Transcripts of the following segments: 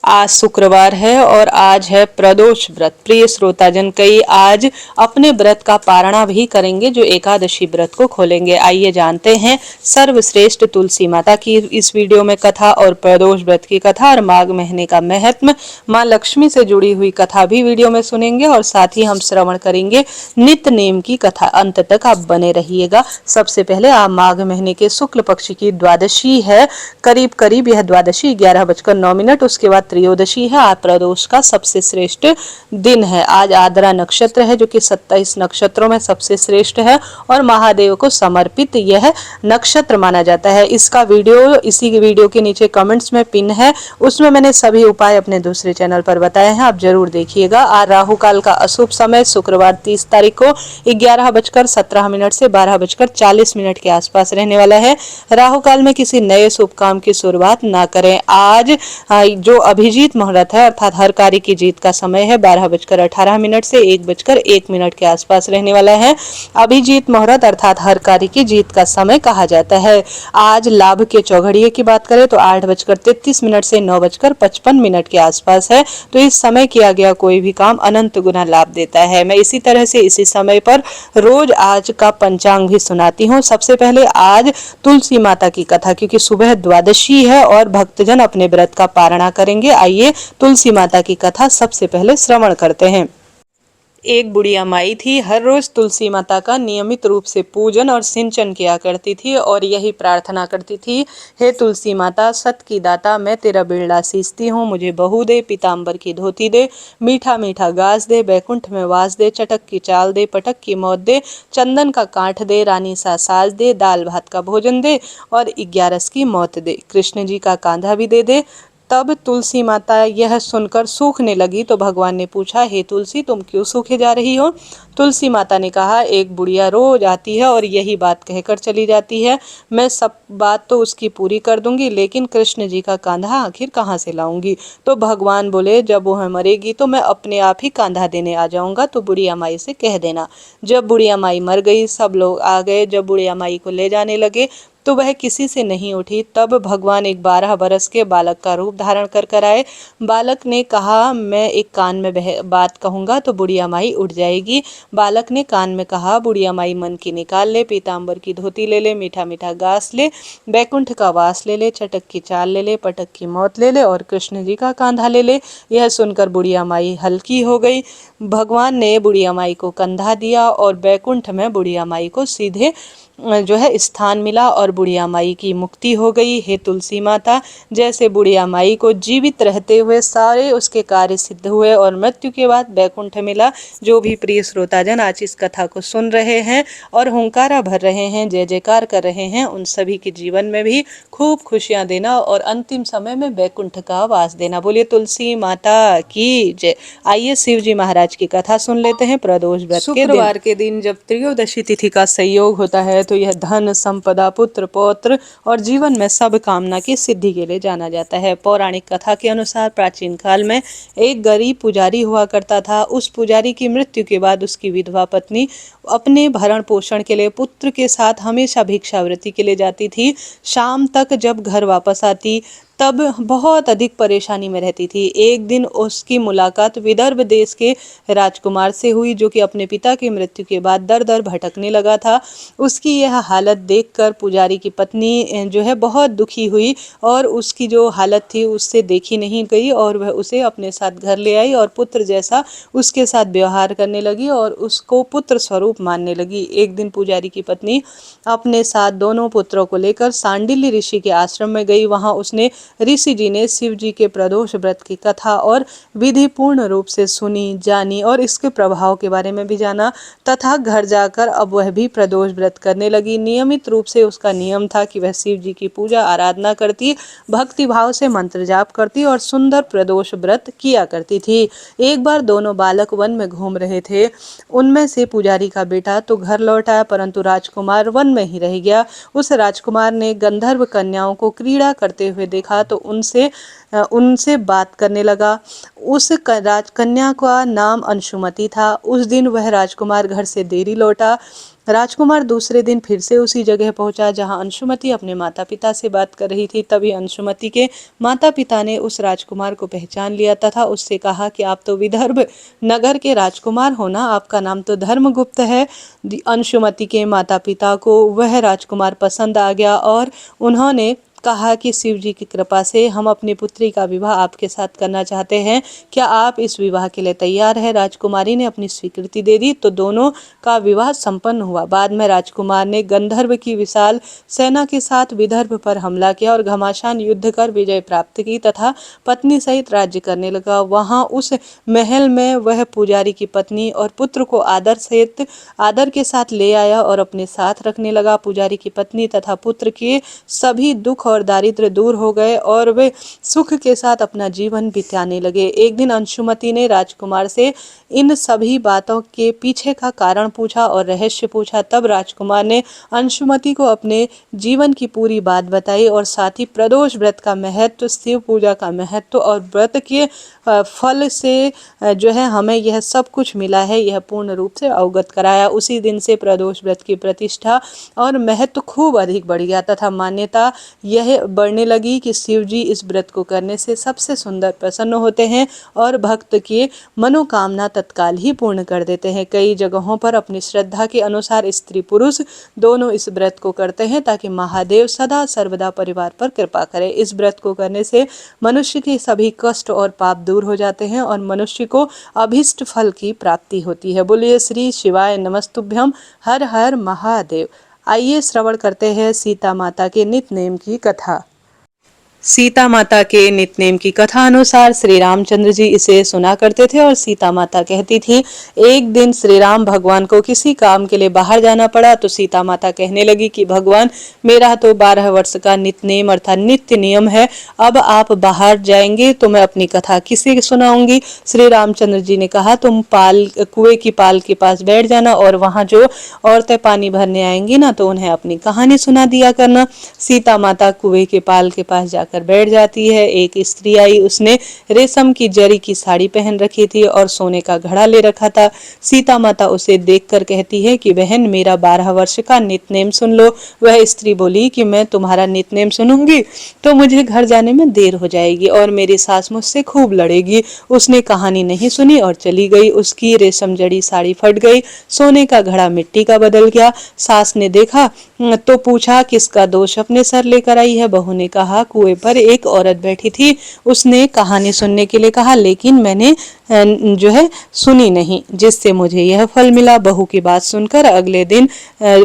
आज शुक्रवार है और आज है प्रदोष व्रत। प्रिय श्रोताजन, कई आज अपने व्रत का पारणा भी करेंगे जो एकादशी व्रत को खोलेंगे। आइए जानते हैं सर्वश्रेष्ठ तुलसी माता की इस वीडियो में कथा और प्रदोष व्रत की कथा और माघ महीने का महत्व, माँ लक्ष्मी से जुड़ी हुई कथा भी वीडियो में सुनेंगे और साथ ही हम श्रवण करेंगे नित्य नेम की कथा। अंत तक आप बने रहिएगा। सबसे पहले आप माघ महीने के शुक्ल पक्ष की द्वादशी है, करीब करीब यह द्वादशी 11:09। उसके बाद त्रयोदशी है। आज प्रदोष का सबसे श्रेष्ठ दिन है। आज आद्रा नक्षत्र है जो कि 27 नक्षत्रों में सबसे श्रेष्ठ है और महादेव को समर्पित यह नक्षत्र माना जाता है। इसका वीडियो इसी वीडियो के नीचे कमेंट्स में पिन है, उसमें मैंने सभी उपाय अपने दूसरे चैनल पर बताए हैं, आप जरूर देखिएगा। आज राहु काल का अशुभ समय शुक्रवार 30 तारीख को 11:17 से 12:40 के आसपास रहने वाला है। राहु काल में किसी नए शुभ काम की शुरुआत ना करें। आज जो अभिजीत मुहूर्त है अर्थात हर कार्य की जीत का समय है 12:18 से 1:01 के आसपास रहने वाला है। अभिजीत मुहूर्त अर्थात हर कार्य की जीत का समय कहा जाता है। आज लाभ के चौघड़िए की बात करें तो 8:33 से 9:55 के आसपास है। तो इस समय किया गया कोई भी काम अनंत गुना लाभ देता है। मैं इसी तरह से इसी समय पर रोज आज का पंचांग भी सुनाती हूँ। सबसे पहले आज तुलसी माता की कथा, क्योंकि सुबह द्वादशी है और भक्तजन अपने व्रत का पारणा करेंगे। आइए तुलसी माता की कथा सबसे पहले श्रवण करते हैं। एक बुढ़िया माई थी, हर रोज तुलसी माता का नियमित रूप से पूजन और सिंचन किया करती थी और यही प्रार्थना करती थी, हे तुलसी माता सत की दाता, मैं तेरा बिरला सींचती हूँ, मुझे बहू दे, पीताम्बर की धोती दे, मीठा मीठा गास दे, बैकुंठ में वास दे, चटक की चाल दे, पटक की मौत दे, चंदन का कांठ दे, रानी सा साज दे, दाल भात का भोजन दे और 11 की मौत दे, कृष्ण जी का कांधा भी दे दे। तब तुलसी माता यह सुनकर सूखने लगी तो भगवान ने पूछा, हे तुलसी तुम क्यों सूखे जा रही हो? तुलसी माता ने कहा, एक बुढ़िया रोज आती है और यही बात कहकर चली जाती है, मैं सब बात तो उसकी पूरी कर दूंगी, लेकिन कृष्ण जी का कांधा आखिर कहाँ से लाऊंगी? तो भगवान बोले, जब वह मरेगी तो मैं अपने आप ही कांधा देने आ जाऊंगा, तो बुढ़िया माई से कह देना। जब बुढ़िया माई मर गई, सब लोग आ गए। जब बुढ़िया माई को ले जाने लगे तो वह किसी से नहीं उठी। तब भगवान एक 12 बरस के बालक का रूप धारण कर आए। बालक ने कहा, मैं एक कान में बात कहूंगा तो बुढ़िया माई उठ जाएगी। बालक ने कान में कहा, बुढ़िया माई मन की निकाल ले, पीताम्बर की धोती ले ले, मीठा मीठा घास ले, बैकुंठ का वास ले ले, चटक की चाल ले ले, पटक की मौत ले ले और कृष्ण जी का कांधा ले ले। यह सुनकर बुढ़िया माई हल्की हो गई। भगवान ने बुढ़िया माई को कंधा दिया और बैकुंठ में बुढ़िया माई को सीधे जो है स्थान मिला और बुढ़िया माई की मुक्ति हो गई। हे तुलसी माता, जैसे बुढ़िया माई को जीवित रहते हुए सारे उसके कार्य सिद्ध हुए और मृत्यु के बाद बैकुंठ मिला। जो भी प्रिय श्रोताजन आज इस कथा को सुन रहे हैं और हुंकारा भर रहे हैं, जय जयकार कर रहे हैं, उन सभी के जीवन में भी खूब खुशियां देना और अंतिम समय में बैकुंठ का वास देना। बोलिए तुलसी माता की जय। आइए शिव जी महाराज की कथा सुन लेते हैं। प्रदोष व्रत के शुक्रवार के दिन जब त्रयोदशी तिथि का संयोग होता है तो यह धन, संपदा, पुत्र, पौत्र और जीवन में सब कामना की सिद्धि के लिए जाना जाता है। पौराणिक कथा के अनुसार प्राचीन काल में एक गरीब पुजारी हुआ करता था। उस पुजारी की मृत्यु के बाद उसकी विधवा पत्नी अपने भरण पोषण के लिए पुत्र के साथ हमेशा भिक्षावृत्ति के लिए जाती थी। शाम तक जब घर वापस आती तब बहुत अधिक परेशानी में रहती थी। एक दिन उसकी मुलाकात विदर्भ देश के राजकुमार से हुई जो कि अपने पिता की मृत्यु के बाद दर दर भटकने लगा था। उसकी यह हालत देखकर पुजारी की पत्नी जो है बहुत दुखी हुई और उसकी जो हालत थी उससे देखी नहीं गई और वह उसे अपने साथ घर ले आई और पुत्र जैसा उसके साथ व्यवहार करने लगी और उसको पुत्र स्वरूप मानने लगी। एक दिन पुजारी की पत्नी अपने साथ दोनों पुत्रों को लेकर सांडिल्य ऋषि के आश्रम में गई। वहां उसने ऋषि जी ने शिव जी के प्रदोष व्रत की कथा और विधि पूर्ण रूप से सुनी, जानी और इसके प्रभाव के बारे में भी जाना तथा घर जाकर अब वह भी प्रदोष व्रत करने लगी। नियमित रूप से उसका नियम था कि वह शिव जी की पूजा आराधना करती, भक्ति भाव से मंत्र जाप करती और सुंदर प्रदोष व्रत किया करती थी। एक बार दोनों बालक वन में घूम रहे थे। उनमें से पुजारी का बेटा तो घर लौट आया परंतु राजकुमार वन में ही रह गया। उस राजकुमार ने गंधर्व कन्याओं को क्रीड़ा करते हुए देखा देखा तो उनसे बात करने लगा। उस राजकन्या का नाम अंशुमति था। उस दिन वह राजकुमार घर से देरी लौटा। राजकुमार दूसरे दिन फिर से उसी जगह पहुंचा जहां अंशुमति अपने माता पिता से बात कर रही थी। तभी अंशुमति के माता पिता ने उस राजकुमार को पहचान लिया तथा उससे कहा कि आप तो विदर्भ नगर के राजकुमार हो ना, आपका नाम तो धर्मगुप्त है। अंशुमति के माता पिता को वह राजकुमार पसंद आ गया और उन्होंने कहा कि शिव जी की कृपा से हम अपनी पुत्री का विवाह आपके साथ करना चाहते हैं, क्या आप इस विवाह के लिए तैयार हैं? राजकुमारी ने अपनी स्वीकृति दे दी तो दोनों का विवाह संपन्न हुआ। बाद में राजकुमार ने गंधर्व की विशाल सेना के साथ विदर्भ पर हमला किया और घमासान युद्ध कर विजय प्राप्त की तथा पत्नी सहित राज्य करने लगा। वहां उस महल में वह पुजारी की पत्नी और पुत्र को आदर के साथ ले आया और अपने साथ रखने लगा। पुजारी की पत्नी तथा पुत्र के सभी दुख और दारिद्र्य दूर हो गए और वे सुख के साथ अपना जीवन बिताने लगे। एक दिन अंशुमति ने राजकुमार से इन सभी बातों के पीछे का कारण पूछा और रहस्य पूछा। तब राजकुमार ने अंशुमति को अपने जीवन की पूरी बात बताई और साथ ही प्रदोष व्रत का महत्व, शिव पूजा का महत्व और व्रत के फल से जो है हमें यह सब कुछ मिला है, यह पूर्ण रूप से अवगत कराया। उसी दिन से प्रदोष व्रत की प्रतिष्ठा और महत्व खूब अधिक बढ़ गया तथा मान्यता यह बढ़ने लगी कि शिव जी इस व्रत को करने से सबसे सुंदर प्रसन्न होते हैं और भक्त की मनोकामना तत्काल ही पूर्ण कर देते हैं। कई जगहों पर अपनी श्रद्धा के अनुसार स्त्री पुरुष दोनों इस व्रत को करते हैं ताकि महादेव सदा सर्वदा परिवार पर कृपा करे। इस व्रत को करने से मनुष्य के सभी कष्ट और पाप दूर हो जाते हैं और मनुष्य को अभिष्ट फल की प्राप्ति होती है। बोलिए श्री शिवाय नमस्तुभ्यम, हर हर महादेव। आइए श्रवण करते हैं सीता माता के नित्य की कथा। सीता माता के नित्य की कथा अनुसार श्री रामचंद्र जी इसे सुना करते थे और सीता माता कहती थी, एक दिन श्री राम भगवान को किसी काम के लिए बाहर जाना पड़ा तो सीता माता कहने लगी कि भगवान, मेरा तो 12 वर्ष का नित्य अर्थात नित्य नियम है, अब आप बाहर जाएंगे तो मैं अपनी कथा किसे सुनाऊंगी? श्री रामचंद्र जी ने कहा, तुम कुएं की पाल के पास बैठ जाना और वहां जो औरतें पानी भरने आएंगी ना तो उन्हें अपनी कहानी सुना दिया करना। सीता माता कुएं के पाल के पास जाकर बैठ जाती है। एक स्त्री आई, उसने रेशम की जरी की साड़ी पहन रखी थी और सोने का घड़ा ले रखा था। सीता माता उसे देखकर कहती है कि बहन, मेरा 12 वर्ष का नित्य सुन लो। वह स्त्री बोली कि मैं तुम्हारा नित्य सुनूंगी तो मुझे घर जाने में देर हो जाएगी और मेरी सास मुझसे खूब लड़ेगी। उसने कहानी नहीं सुनी और चली गई। उसकी रेशम जड़ी साड़ी फट गई, सोने का घड़ा मिट्टी का बदल गया। सास ने देखा तो पूछा, किसका दोष अपने सर लेकर आई है? बहू ने कहा, कुएं पर एक औरत बैठी थी, उसने कहानी सुनने के लिए कहा लेकिन मैंने जो है सुनी नहीं, जिससे मुझे यह फल मिला। बहू की बात सुनकर अगले दिन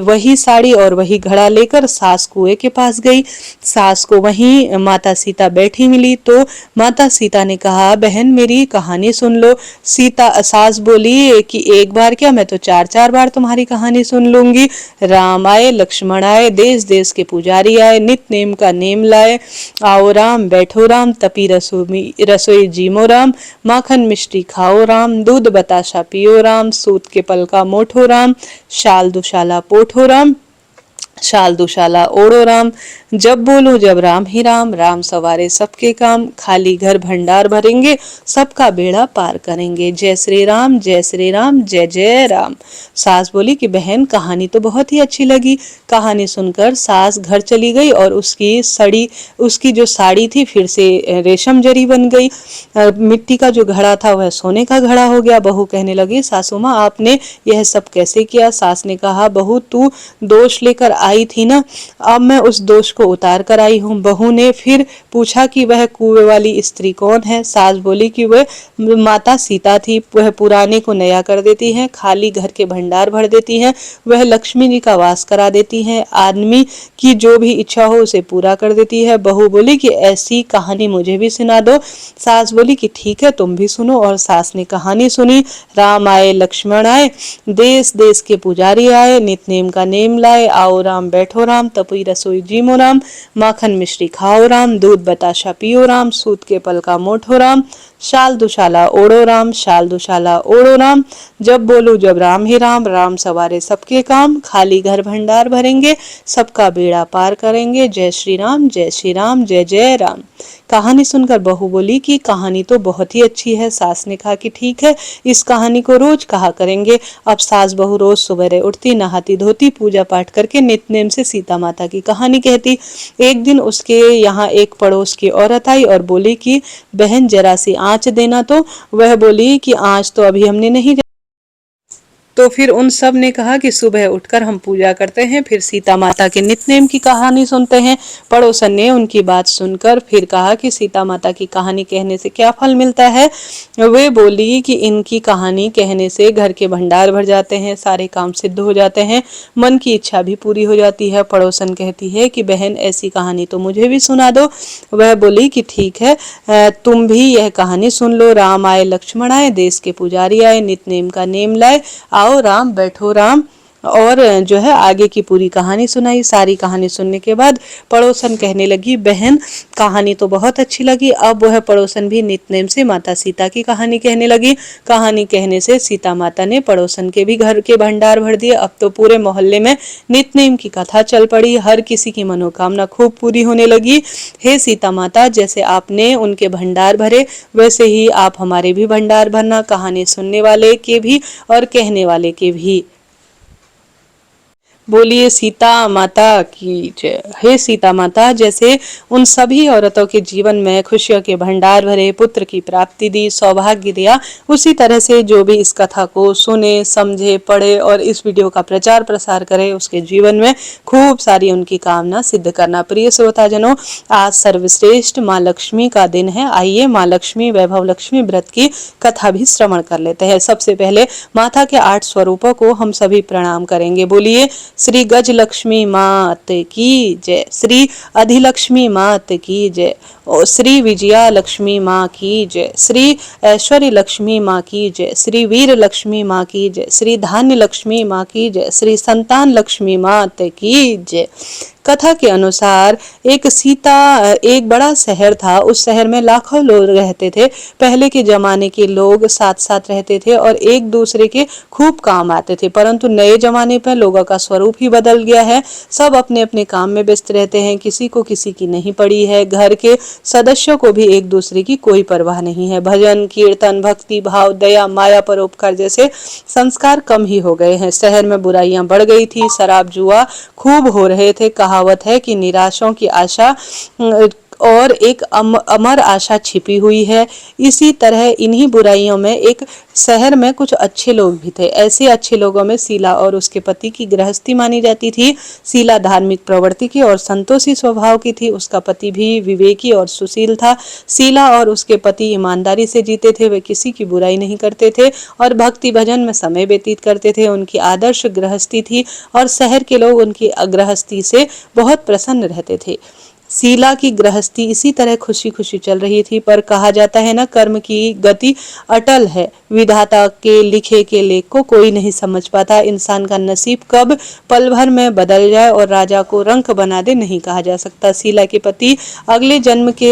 वही साड़ी और वही घड़ा लेकर सास कुएं के पास गई। सास को वहीं माता सीता बैठी मिली तो माता सीता ने कहा, बहन मेरी कहानी सुन लो। सास बोली कि एक बार क्या, मैं तो 4-4 बार तुम्हारी कहानी सुन लूंगी। राम आए, लक्ष्मण आए, देश देश के पुजारी आए, नित नेम का नेम लाए, आओ राम बैठो राम, तपी रसोई जीमो राम, माखन मिष्टी खाओ राम, दूध बताशा पियो राम, सूत के पल का मोठो राम, शाल दुशाला पोठो राम, शाल दुशाला ओढ़ो राम, जब बोलो जब राम ही राम, राम सवारे सबके काम, खाली घर भंडार भरेंगे, सबका बेड़ा पार करेंगे, जय श्री राम जय श्री राम जय जय राम। सास बोली कि बहन कहानी तो बहुत ही अच्छी लगी। कहानी सुनकर सास घर चली गई और उसकी जो साड़ी थी फिर से रेशम जरी बन गई। मिट्टी का जो घड़ा था वह सोने का घड़ा हो गया। बहू कहने लगी, सासू माँ आपने यह सब कैसे किया? सास ने कहा, बहू तू दोष लेकर आई थी ना, अब मैं उस दोष को उतार कर आई हूँ। बहू ने फिर पूछा कि वह कुएं वाली स्त्री कौन है? सास बोली कि वह माता सीता थी, वह पुराने को नया कर देती है, खाली घर के भंडार भर देती है, वह लक्ष्मी जी का वास करा देती है, आदमी की जो भी इच्छा हो उसे पूरा कर देती है। बहू बोली कि ऐसी कहानी मुझे भी सुना दो। सास बोली कि ठीक है तुम भी सुनो। और सास ने कहानी सुनी। राम आए, लक्ष्मण आए, देश देश के पुजारी आए, नित नेम का नेम लाए, आओ राम राम बैठो राम, तपुई रसोई जीमो राम, माखन मिश्री खाओ राम, दूध बताशा पियो राम, सूत के पलका मोठो राम, शाल दुशाला ओढ़ो राम, शाल दुशाला ओढ़ो राम, जब बोलो जब राम ही राम, राम सवारे सबके काम, खाली घर भंडार भरेंगे, सबका बेड़ा पार करेंगे, जय श्री राम, जय श्री राम, जय जय राम। कहानी सुनकर बहू बोली कि कहानी तो बहुत ही अच्छी है। सास ने कहा कि ठीक है, इस कहानी को रोज कहा करेंगे। अब सास बहू रोज सुबह उठती, नहाती धोती, पूजा पाठ करके नित्य से सीता माता की कहानी कहती। एक दिन उसके यहाँ एक पड़ोस की औरत आई और बोली कि बहन जरा सी आँच देना। तो वह बोली कि आँच तो अभी हमने नहीं। तो फिर उन सब ने कहा कि सुबह उठकर हम पूजा करते हैं, फिर सीता माता के नित्य की कहानी सुनते हैं। पड़ोसन ने उनकी बात सुनकर फिर कहा कि सीता माता की कहानी कहने से क्या फल मिलता है। वे बोली कि इनकी कहानी कहने से घर के भंडार भर जाते हैं, सारे काम सिद्ध हो जाते हैं, मन की इच्छा भी पूरी हो जाती है। पड़ोसन कहती है कि बहन ऐसी कहानी तो मुझे भी सुना दो। वह बोली कि ठीक है, तुम भी यह कहानी सुन लो। राम आए लक्ष्मण आए, देश के पुजारी आए, नित नेम का नेम लाए, आओ राम बैठो राम। और जो है आगे की पूरी कहानी सुनाई। सारी कहानी सुनने के बाद पड़ोसन कहने लगी बहन कहानी तो बहुत अच्छी लगी। अब वह पड़ोसन भी नित्य से माता सीता की कहानी कहने लगी। कहानी कहने से सीता माता ने पड़ोसन के भी घर के भंडार भर दिए। अब तो पूरे मोहल्ले में नित्य की कथा चल पड़ी, हर किसी की मनोकामना खूब पूरी होने लगी। हे सीता माता, जैसे आपने उनके भंडार भरे वैसे ही आप हमारे भी भंडार भरना, कहानी सुनने वाले के भी और कहने वाले के भी। बोलिए सीता माता की जय। हे सीता माता, जैसे उन सभी औरतों के जीवन में खुशियों के भंडार भरे, पुत्र की प्राप्ति दी, सौभाग्य दिया, उसी तरह से जो भी इस कथा को सुने, समझे, पढ़े और इस वीडियो का प्रचार प्रसार करे, उसके जीवन में खूब सारी उनकी कामना सिद्ध करना। प्रिय श्रोताजनों, आज सर्वश्रेष्ठ माँ लक्ष्मी का दिन है। आइए माँ लक्ष्मी वैभव लक्ष्मी व्रत की कथा भी श्रवण कर लेते हैं। सबसे पहले माता के 8 स्वरूपों को हम सभी प्रणाम करेंगे। बोलिए श्री गज लक्ष्मी मात की जय, श्री अधिलक्ष्मी मात की जय, श्री विजया लक्ष्मी माँ की जय, श्री ऐश्वर्य लक्ष्मी माँ की जय, श्री वीर लक्ष्मी माँ की जय, श्री धान्य लक्ष्मी माँ की जय, श्री संतान लक्ष्मी मात की जय। कथा के अनुसार एक बड़ा शहर था। उस शहर में लाखों लोग रहते थे। पहले के जमाने के लोग साथ साथ रहते थे और एक दूसरे के खूब काम आते थे, परंतु नए जमाने पर लोगों का स्वरूप ही बदल गया है। सब अपने अपने काम में व्यस्त रहते हैं, किसी को किसी की नहीं पड़ी है। घर के सदस्यों को भी एक दूसरे की कोई परवाह नहीं है। भजन कीर्तन, भक्ति भाव, दया, माया, परोपकार जैसे संस्कार कम ही हो गए हैं। शहर में बुराइयां बढ़ गई थी, शराब जुआ खूब हो रहे थे। कहावत है कि निराशों की आशा और एक अमर आशा छिपी हुई है। इसी तरह इन्हीं बुराइयों में एक शहर में कुछ अच्छे लोग भी थे। ऐसे अच्छे लोगों में शीला और उसके पति की गृहस्थी मानी जाती थी। शीला धार्मिक प्रवृत्ति की और संतोषी स्वभाव की थी। उसका पति भी विवेकी और सुशील था। शीला और उसके पति ईमानदारी से जीते थे। वे किसी की बुराई नहीं करते थे और भक्ति भजन में समय व्यतीत करते थे। उनकी आदर्श गृहस्थी थी और शहर के लोग उनकी गृहस्थी से बहुत प्रसन्न रहते थे। शीला की गृहस्थी इसी तरह खुशी खुशी चल रही थी, पर कहा जाता है ना, कर्म की गति अटल है। विधाता के लिखे के लेख को कोई नहीं समझ पाता। इंसान का नसीब कब पल भर में बदल जाए और राजा को रंक बना दे नहीं कहा जा सकता। शीला के पति अगले जन्म के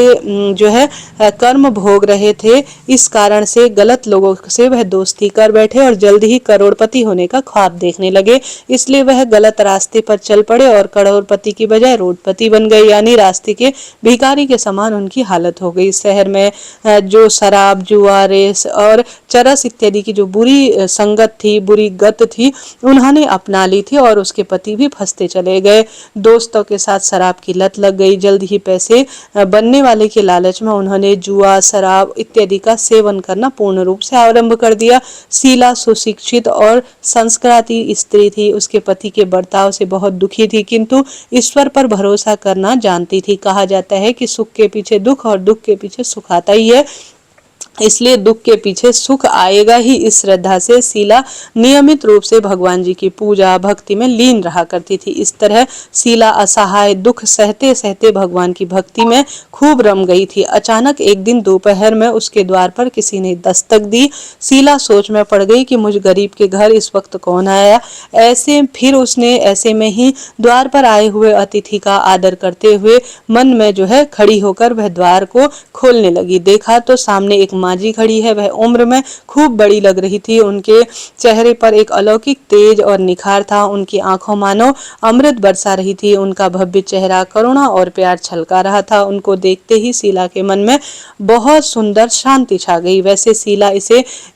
जो है कर्म भोग रहे थे। इस कारण से गलत लोगों से वह दोस्ती कर बैठे और जल्द ही करोड़पति होने का ख्वाब देखने लगे। इसलिए वह गलत रास्ते पर चल पड़े और करोड़पति की बजाय रोडपति बन गए, यानी रास्ते के भिखारी के समान उनकी हालत हो गई। शहर में जो शराब जुआ रेस और चरस इत्यादि की जो बुरी संगत थी, बुरी गत थी, उन्होंने अपना ली थी और उसके पति भी फंसते चले गए। दोस्तों के साथ शराब की लत लग गई। जल्द ही पैसे बनने वाले के लालच में उन्होंने जुआ शराब इत्यादि का सेवन करना पूर्ण रूप से आरंभ कर दिया। शीला सुशिक्षित और संस्कृति स्त्री थी। उसके पति के बर्ताव से बहुत दुखी थी, किंतु ईश्वर पर भरोसा करना जानती थी। कहा जाता है कि सुख के पीछे दुख और दुख के पीछे सुख आता ही है। इसलिए दुख के पीछे सुख आएगा ही, इस श्रद्धा से शीला नियमित रूप से भगवान जी की पूजा भक्ति में लीन रहा करती थी। इस तरह शीला असहाय दुख सहते सहते भगवान की भक्ति में खूब रम गई थी। अचानक एक दिन दोपहर में उसके द्वार पर किसी ने दस्तक दी। शीला सोच में पड़ गई कि मुझ गरीब के घर इस वक्त कौन आया। ऐसे में ही द्वार पर आए हुए अतिथि का आदर करते हुए मन में खड़ी होकर वह द्वार को खोलने लगी। देखा तो सामने एक माजी खड़ी है। वह उम्र में खूब बड़ी लग रही थी। उनके चेहरे पर एक अलौकिक तेज और निखार था। उनकी आंखों मानो अमृत बरसा रही थी। उनका भव्य चेहरा करुणा और प्यार छलका रहा था। उनको देखते ही शीला के मन में बहुत सुंदर शांति छा गई। वैसे शीला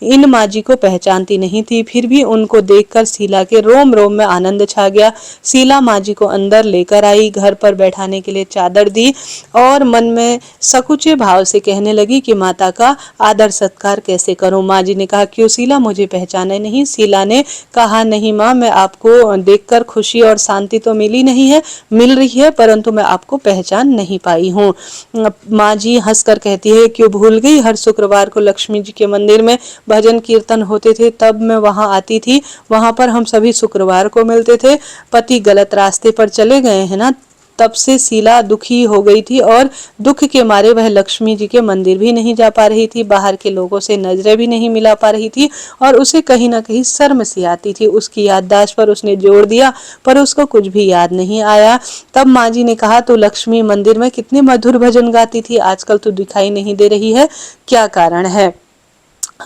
इन माजी को पहचानती नहीं थी, फिर भी उनको देखकर शीला के रोम रोम में आनंद छा गया। शीला माजी को अंदर लेकर आई, घर पर बैठाने के लिए चादर दी और मन में सकुचे भाव से कहने लगी कि माता का आदर सत्कार कैसे करूं। माँ जी ने कहा, क्यों शीला, मुझे पहचाने नहीं? शीला ने कहा, नहीं माँ, मैं आपको देखकर खुशी और शांति तो मिल रही है, परंतु मैं आपको पहचान नहीं पाई हूँ। माँ जी हंसकर कहती है, क्यों भूल गई? हर शुक्रवार को लक्ष्मी जी के मंदिर में भजन कीर्तन होते थे, तब मैं वहां आती थी। वहां पर हम सभी शुक्रवार को मिलते थे। पति गलत रास्ते पर चले गए हैं ना, तब से शीला दुखी हो गई थी और दुख के मारे वह लक्ष्मी जी के मंदिर भी नहीं जा पा रही थी। बाहर के लोगों से नजरें भी नहीं मिला पा रही थी और उसे कहीं ना कहीं शर्म सी आती थी। उसकी याददाश्त पर उसने जोर दिया, पर उसको कुछ भी याद नहीं आया। तब माँ जी ने कहा, तो लक्ष्मी मंदिर में कितने मधुर भजन गाती थी, आजकल तो दिखाई नहीं दे रही है, क्या कारण है?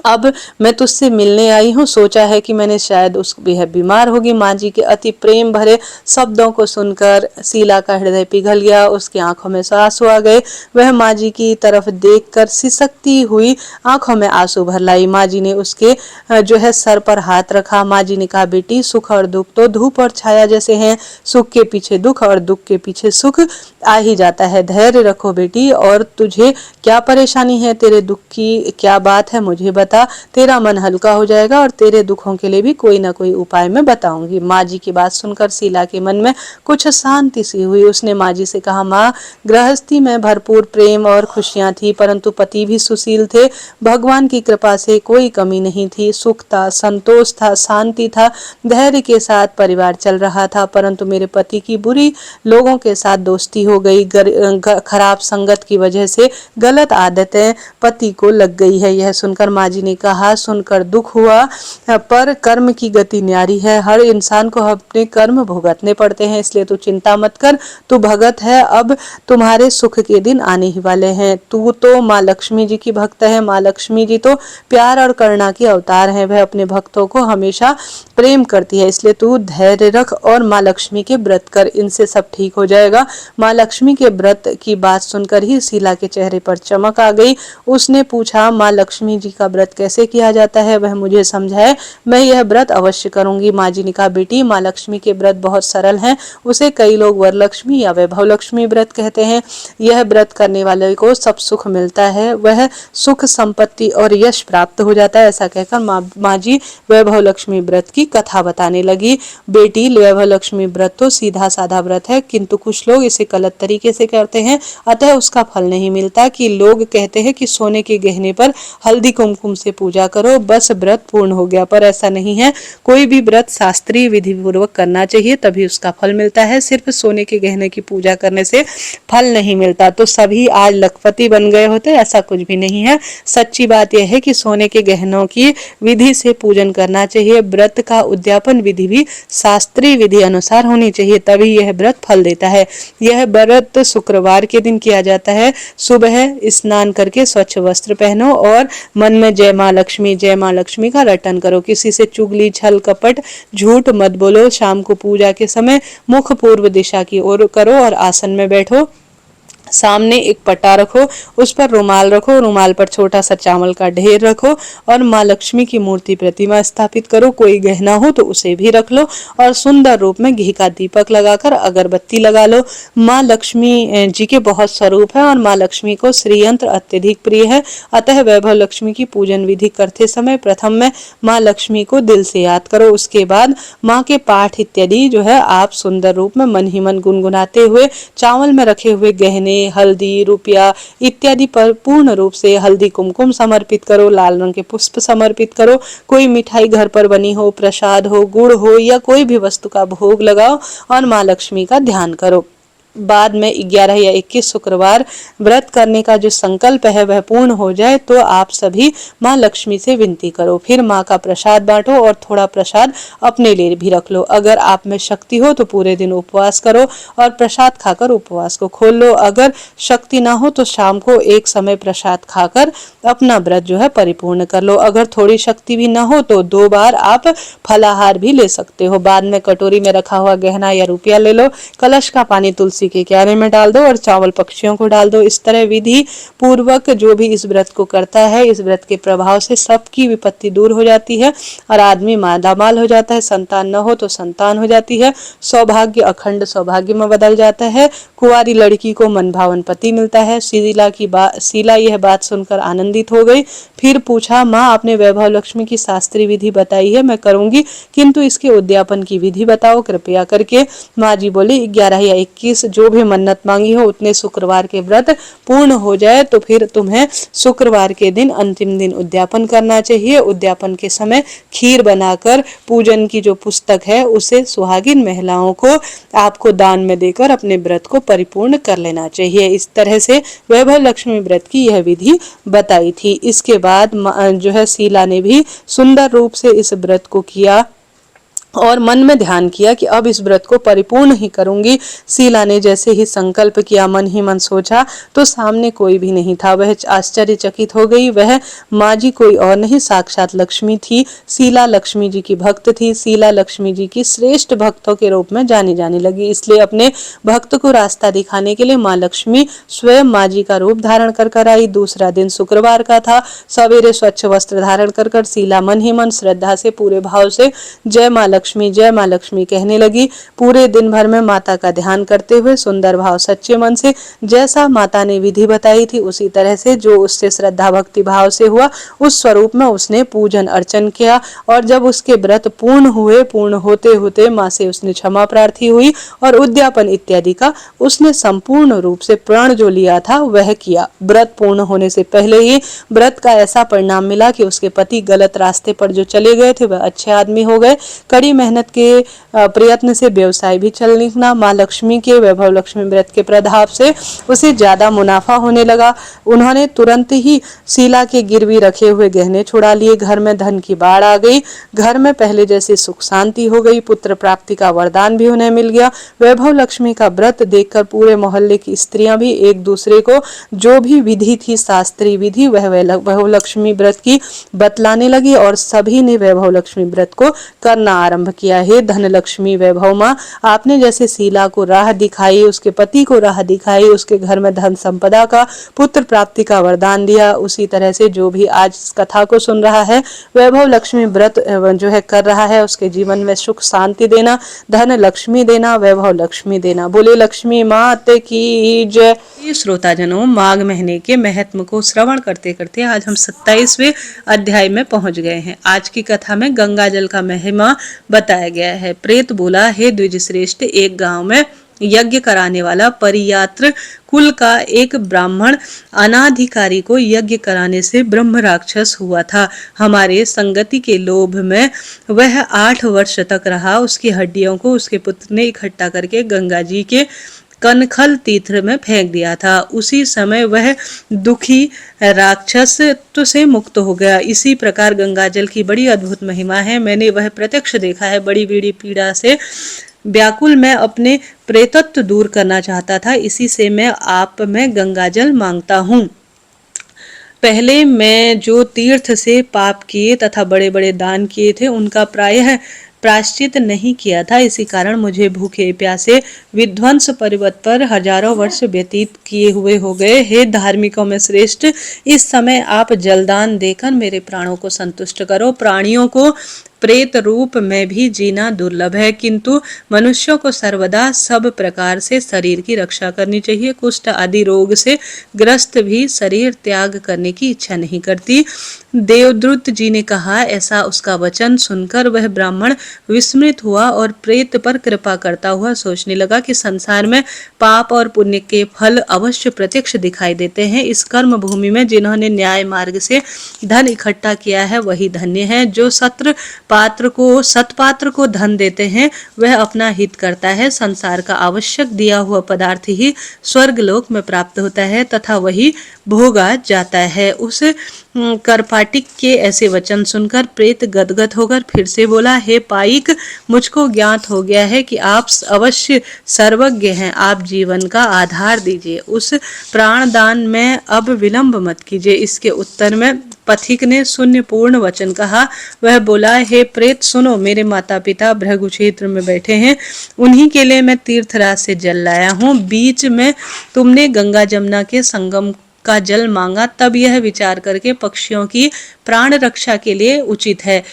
अब मैं तुझसे मिलने आई हूँ। सोचा है कि मैंने शायद बेहद बीमार होगी। माँ जी के अति प्रेम भरे शब्दों को सुनकर शीला का हृदय पिघल गया। उसकी आंखों में आंसू आ गए। वह माँ जी की तरफ देखकर सिसकती हुई आंखों में आंसू भर लाई। माँ जी ने उसके सर पर हाथ रखा। माँ जी ने कहा, बेटी, सुख और दुख तो धूप और छाया जैसे हैं। सुख के पीछे दुख और दुख के पीछे सुख आ ही जाता है। धैर्य रखो बेटी। और तुझे क्या परेशानी है? तेरे दुख की क्या बात है, मुझे बता। तेरा मन हल्का हो जाएगा और तेरे दुखों के लिए भी कोई ना कोई उपाय मैं बताऊंगी। माँ जी की बात सुनकर शीला के मन में कुछ शांति सी हुई। उसने माँ जी से कहा, माँ, गृहस्थी में भरपूर प्रेम और खुशियां थी, परंतु पति भी सुशील थे। भगवान की कृपा से कोई कमी नहीं थी। सुख था, संतोष था, शांति था, धैर्य के साथ परिवार चल रहा था। परंतु मेरे पति की बुरी लोगों के साथ दोस्ती हो गई। खराब संगत की वजह से गलत आदतें पति को लग गई है। यह सुनकर माँ जी ने कहा, सुनकर दुख हुआ, पर कर्म की गति न्यारी है। हर इंसान को अपने कर्म भुगतने पड़ते हैं, इसलिए तू चिंता मत कर। तू भगत है, अब तुम्हारे सुख के दिन आने ही वाले हैं। तू तो माँ लक्ष्मी जी की भक्त है। माँ लक्ष्मी जी तो प्यार और करुणा की अवतार है। वह अपने भक्तों को हमेशा प्रेम करती है, इसलिए तू धैर्य रख और माँ लक्ष्मी के व्रत कर, इनसे सब ठीक हो जाएगा। माँ लक्ष्मी के व्रत की बात सुनकर ही शीला के चेहरे पर चमक आ गई। उसने पूछा, माँ लक्ष्मी जी का व्रत कैसे किया जाता है? वह मुझे समझाए, मैं यह व्रत अवश्य करूंगी। माँ जी ने कहा, बेटी, माँ लक्ष्मी के व्रत बहुत सरल हैं। उसे कई लोग वरलक्ष्मी या वैभव लक्ष्मी व्रत कहते हैं। यह व्रत करने वाले को सब सुख मिलता है, वह सुख, संपत्ति और यश प्राप्त हो जाता है। ऐसा कहकर माँ जी वैभव लक्ष्मी व्रत की कथा बताने लगी। बेटी, वैभव लक्ष्मी व्रत तो सीधा साधा व्रत है, किंतु कुछ लोग इसे गलत तरीके से करते हैं, अतः उसका फल नहीं मिलता। कि लोग कहते हैं कि सोने के गहने पर हल्दी कुमकुम से पूजा करो, बस व्रत पूर्ण हो गया, पर ऐसा नहीं है। कोई भी व्रत शास्त्रीय विधि पूर्वक करना चाहिए, तभी उसका फल मिलता है। सिर्फ सोने के गहने की पूजा करने से फल नहीं मिलता तो सभी आज लखपति बन गए होते, ऐसा कुछ भी नहीं है। सच्ची बात यह है कि सोने के गहनों की विधि से पूजन करना चाहिए। व्रत का उद्यापन विधि भी शास्त्रीय विधि अनुसार होनी चाहिए, तभी यह व्रत फल देता है। यह व्रत शुक्रवार के दिन किया जाता है। सुबह स्नान करके स्वच्छ वस्त्र पहनो और मन में जय माँ लक्ष्मी का रटन करो। किसी से चुगली, छल, कपट, झूठ मत बोलो। शाम को पूजा के समय मुख पूर्व दिशा की ओर करो और आसन में बैठो। सामने एक पट्टा रखो, उस पर रुमाल रखो, रुमाल पर छोटा सा चावल का ढेर रखो और माँ लक्ष्मी की मूर्ति प्रतिमा स्थापित करो। कोई गहना हो तो उसे भी रख लो और सुंदर रूप में घी का दीपक लगाकर अगरबत्ती लगा लो। माँ लक्ष्मी जी के बहुत स्वरूप है और माँ लक्ष्मी को श्री यंत्र अत्यधिक प्रिय है, अतः वैभव लक्ष्मी की पूजन विधि करते समय प्रथम में माँ लक्ष्मी को दिल से याद करो। उसके बाद माँ के पाठ इत्यादि आप सुंदर रूप में मन ही मन गुनगुनाते हुए चावल में रखे हुए गहने गहने, हल्दी, रुपया इत्यादि पर पूर्ण रूप से हल्दी कुमकुम समर्पित करो, लाल रंग के पुष्प समर्पित करो, कोई मिठाई घर पर बनी हो, प्रसाद हो, गुड़ हो या कोई भी वस्तु का भोग लगाओ और माँ लक्ष्मी का ध्यान करो। बाद में 11 या 21 शुक्रवार व्रत करने का जो संकल्प है वह पूर्ण हो जाए तो आप सभी माँ लक्ष्मी से विनती करो, फिर माँ का प्रसाद बांटो और थोड़ा प्रसाद अपने लिए भी रख लो। अगर आप में शक्ति हो तो पूरे दिन उपवास करो और प्रसाद खाकर उपवास को खोल लो। अगर शक्ति ना हो तो शाम को एक समय प्रसाद खाकर अपना व्रत जो है परिपूर्ण कर लो। अगर थोड़ी शक्ति भी ना हो तो 2 बार आप फलाहार भी ले सकते हो। बाद में कटोरी में रखा हुआ गहना या रुपया ले लो, कलश का पानी तुलसी के क्यारे में डाल दो और चावल पक्षियों को डाल दो। इस तरह विधि पूर्वक जो भी इस व्रत को करता है, इस व्रत के प्रभाव से सबकी विपत्ति दूर हो जाती है और आदमी मालामाल हो जाता है। संतान न हो तो संतान हो जाती है, सौभाग्य अखंड सौभाग्य में बदल जाता है, कुंवारी लड़की को मनभावन पति मिलता है। शीला यह बात सुनकर आनंदित हो गई, फिर पूछा, माँ आपने वैभव लक्ष्मी की शास्त्रीय विधि बताई है, मैं करूंगी, किंतु इसके उद्यापन की विधि बताओ कृपया करके। माँ जी बोली, 11 या 21 जो भी मन्नत मांगी हो उतने शुक्रवार के व्रत पूर्ण हो जाए तो फिर तुम्हें शुक्रवार के दिन अंतिम दिन उद्यापन करना चाहिए। उद्यापन के समय खीर बनाकर पूजन की जो पुस्तक है उसे सुहागिन महिलाओं को आपको दान में देकर अपने व्रत को परिपूर्ण कर लेना चाहिए। इस तरह से वैभव लक्ष्मी व्रत की यह विधि बताई थी। इसके बाद जो है शीला ने भी सुंदर रूप से इस व्रत को किया और मन में ध्यान किया कि अब इस व्रत को परिपूर्ण ही करूंगी। शीला ने जैसे ही संकल्प किया, मन ही मन सोचा तो सामने कोई भी नहीं था। वह आश्चर्यचकित हो गई। वह माँ जी कोई और नहीं, साक्षात लक्ष्मी थी। शीला लक्ष्मी जी की भक्त थी। शीला लक्ष्मी जी की श्रेष्ठ भक्तों के रूप में जानी जाने लगी। इसलिए अपने भक्त को रास्ता दिखाने के लिए माँ लक्ष्मी स्वयं माँ जी का रूप धारण कर आई। दूसरा दिन शुक्रवार का था। सवेरे स्वच्छ वस्त्र धारण कर शीला मन ही मन श्रद्धा से पूरे भाव से जय माँ लक्ष्मी कहने लगी। पूरे दिन भर में माता का ध्यान करते हुए सुंदर भाव सच्चे मन से जैसा माता ने विधि बताई थी उसी तरह से जो उससे श्रद्धा भक्ति भाव से हुआ उस स्वरूप में उसने पूजन अर्चन किया। और जब उसके व्रत पूर्ण हुए, पूर्ण होते होते माँ से उसने क्षमा प्रार्थी हुई और उद्यापन इत्यादि का उसने संपूर्ण रूप से प्रण जो लिया था वह किया। व्रत पूर्ण होने से पहले ही व्रत का ऐसा परिणाम मिला कि उसके पति गलत रास्ते पर जो चले गए थे वह अच्छे आदमी हो गए। कड़ी मेहनत के प्रयत्न से व्यवसाय भी चल निकला। माँ लक्ष्मी के वैभव लक्ष्मी व्रत के प्रभाव से उसे ज्यादा मुनाफा होने लगा। उन्होंने तुरंत ही शीला के गिरवी रखे हुए गहने छुड़ा लिए। घर में धन की बाढ़ आ गई। घर में पहले जैसी सुख शांति हो गई। पुत्र प्राप्ति का वरदान भी उन्हें मिल गया। वैभव लक्ष्मी का व्रत देखकर पूरे मोहल्ले की स्त्रियां भी एक दूसरे को जो भी विधि थी, शास्त्रीय विधि, वह वैभव लक्ष्मी व्रत की बतलाने लगी और सभी ने वैभव लक्ष्मी व्रत को करना आरंभ किया। हे धन लक्ष्मी वैभव माँ, आपने जैसे शीला को राह दिखाई, उसके पति को राह दिखाई, उसके घर में धन संपदा का, पुत्र प्राप्ति का वरदान दिया, उसी तरह से जो भी आज इस कथा को सुन रहा है वैभव लक्ष्मी व्रत जो है कर रहा है उसके जीवन में सुख शांति देना, धन लक्ष्मी देना, वैभव लक्ष्मी देना। बोले लक्ष्मी माते की जय। श्रोताजनों, माघ महीने के महत्व को श्रवण करते करते आज हम 27वें अध्याय में पहुंच गए हैं। आज की कथा में गंगा जल का महिमा बताया गया है। प्रेत बोला, हे द्विज श्रेष्ठ, एक गांव में यज्ञ कराने वाला परियात्र कुल का एक ब्राह्मण अनाधिकारी को यज्ञ कराने से ब्रह्म राक्षस हुआ था। हमारे संगति के लोभ में वह 8 वर्ष तक रहा। उसकी हड्डियों को उसके पुत्र ने इकट्ठा करके गंगा जी के कनखल तीर्थ में फेंक दिया था। उसी समय वह दुखी राक्षस से मुक्त हो गया। इसी प्रकार गंगा जल की बड़ी अद्भुत महिमा है। मैंने वह प्रत्यक्ष देखा है। बड़ी बड़ी पीड़ा से व्याकुल मैं अपने प्रेतत्व दूर करना चाहता था। इसी से मैं आप में गंगा जल मांगता हूँ। पहले मैं जो तीर्थ से पाप किए तथा बड़े बड़े दान किए थे उनका प्रायः प्रायश्चित नहीं किया था। इसी कारण मुझे भूखे प्यासे विध्वंस पर्वत पर हजारों वर्ष व्यतीत किए हुए हो गए। हे धार्मिकों में श्रेष्ठ, इस समय आप जलदान देकर मेरे प्राणों को संतुष्ट करो। प्राणियों को प्रेत रूप में भी जीना दुर्लभ है, किंतु मनुष्यों को सर्वदा सब प्रकार से शरीर की रक्षा करनी चाहिए। कुष्ठ आदि रोग से ग्रस्त भी शरीर त्याग करने की इच्छा नहीं करती। देवद्रुत जी ने कहा, ऐसा उसका वचन सुनकर वह ब्राह्मण विस्मित हुआ और प्रेत पर कृपा करता हुआ सोचने लगा कि संसार में पाप और पुण्य के फल अवश्य प्रत्यक्ष दिखाई देते हैं। इस कर्म भूमि में जिन्होंने न्याय मार्ग से धन इकट्ठा किया है वही धन्य है। जो सत्पात्र को धन देते हैं वह अपना हित करता है। संसार का आवश्यक दिया हुआ पदार्थ ही स्वर्ग लोक में प्राप्त होता है तथा वही भोगा जाता है। उस करपाटिक के ऐसे वचन सुनकर प्रेत गदगद होकर फिर से बोला, हे पाइक, मुझको ज्ञात हो गया है कि आप अवश्य सर्वज्ञ हैं। आप जीवन का आधार दीजिए, उस प्राणदान में अब विलंब मत कीजिए। इसके उत्तर में पथिक ने शून्य पूर्ण वचन कहा। वह बोला, हे प्रेत सुनो, मेरे माता पिता भृगु क्षेत्र में बैठे हैं, उन्हीं के लिए मैं तीर्थराज से जल लाया हूँ। बीच में तुमने गंगा जमुना के संगम का जल मांगा, तब यह विचार करके पक्षियों की प्राण रक्षा के लिए उचित है।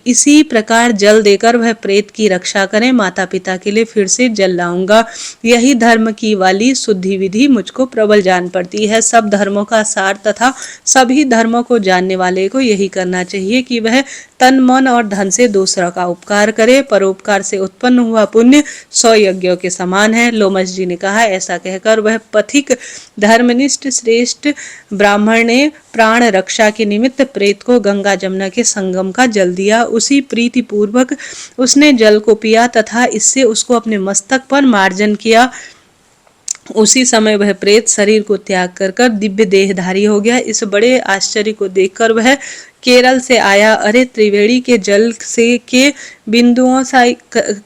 इसी प्रकार जल देकर वह प्रेत की रक्षा करें। माता पिता के लिए फिर से जल लाऊंगा। यही धर्म की वाली शुद्धि विधि मुझको प्रबल जान पड़ती है। सब धर्मों का सार तथा सभी धर्मों को जानने वाले को यही करना चाहिए कि वह तन मन और धन से दूसरा का उपकार करे। परोपकार से उत्पन्न हुआ पुण्य 100 यज्ञों के समान है। लोमश जी ने कहा। ऐसा कहकर वह पथिक धर्मनिष्ठ श्रेष्ठ ब्राह्मण ने प्राण रक्षा के निमित्त प्रेत को गंगा जमुना के संगम का जल दिया। उसी प्रीति पूर्वक उसने जल को पिया तथा इससे उसको अपने मस्तक पर मार्जन किया। उसी समय वह प्रेत शरीर को त्याग कर दिव्य देहधारी हो गया। इस बड़े आश्चर्य को देखकर वह केरल से आया। अरे, त्रिवेणी के जल से के बिंदुओं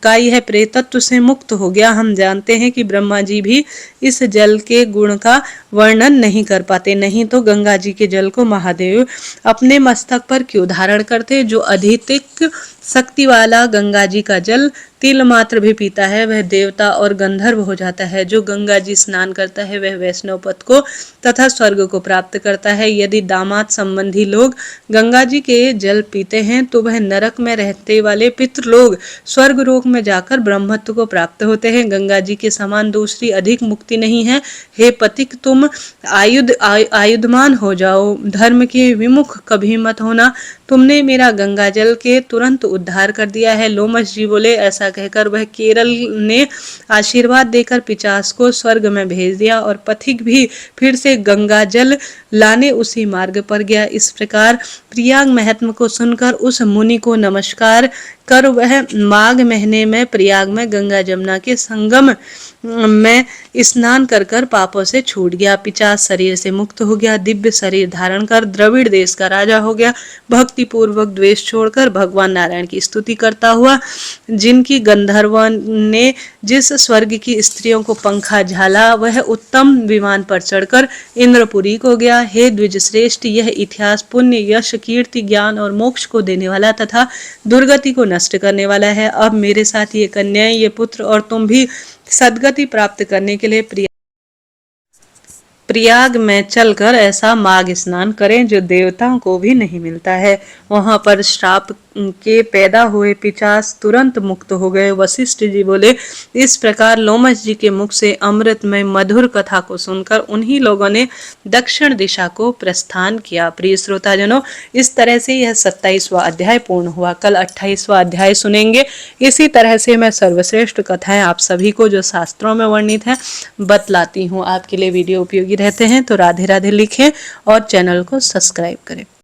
का यह प्रेतत्व से मुक्त हो गया। हम जानते हैं कि ब्रह्मा जी भी इस जल के गुण का वर्णन नहीं कर पाते, नहीं तो गंगा जी के जल को महादेव अपने मस्तक पर क्यों धारण करते। जो अधिक शक्ति वाला गंगा जी का जल तिल मात्र भी पीता है वह देवता और गंधर्व हो जाता है। जो गंगा जी स्नान करता है वह वैष्णव पद को तथा स्वर्ग को प्राप्त करता है। यदि दामाद संबंधी लोग गंगा जी के जल पीते हैं तो वह नरक में रहते वाले पितृ लोग स्वर्ग लोक में जाकर ब्रह्मत्व को प्राप्त होते हैं। गंगा जी के समान दूसरी अधिक मुक्ति नहीं है। हे पथिक, तुम आयुधमान हो जाओ, धर्म के विमुख कभी मत होना। तुमने मेरा गंगा जल के तुरंत उद्धार कर दिया है। लोमश जी बोले। ऐसा कहकर वह केरल ने आशीर्वाद देकर पिशाच को स्वर्ग में भेज दिया और पथिक भी फिर से गंगा जल लाने उसी मार्ग पर गया। इस प्रकार प्रयाग महात्म्य को सुनकर उस मुनि को नमस्कार कर वह माघ महीने में प्रयाग में गंगा जमुना के संगम में स्नान कर पापों से छूट गया। पिशाच शरीर से मुक्त हो गया। दिव्य शरीर धारण कर द्रविड़ देश का राजा हो गया। भक्ति पूर्वक द्वेष छोड़कर भगवान नारायण की स्तुति करता हुआ, जिनकी गंधर्वों ने जिस स्वर्ग की स्त्रियों को पंखा झाला, वह उत्तम विमान पर चढ़कर इंद्रपुरी को गया। हे द्विज श्रेष्ठ, यह इतिहास पुण्य, यश, कीर्ति, ज्ञान और मोक्ष को देने वाला तथा दुर्गति को नष्ट करने वाला है। अब मेरे साथ ये कन्याएं, ये पुत्र और तुम भी सद्गति प्राप्त करने के लिए प्रयाग में चलकर ऐसा माघ स्नान करें जो देवताओं को भी नहीं मिलता है। वहां पर श्राप के पैदा हुए पिशाच तुरंत मुक्त हो गए। वशिष्ठ जी बोले। इस प्रकार लोमश जी के मुख से अमृतमय मधुर कथा को सुनकर उन्हीं लोगों ने दक्षिण दिशा को प्रस्थान किया। प्रिय श्रोताजनों, इस तरह से यह 27वां अध्याय पूर्ण हुआ। कल 28वां अध्याय सुनेंगे। इसी तरह से मैं सर्वश्रेष्ठ कथाएं आप सभी को जो शास्त्रों में वर्णित है बतलाती हूँ। आपके लिए वीडियो उपयोगी रहते हैं तो राधे राधे लिखें और चैनल को सब्सक्राइब करें।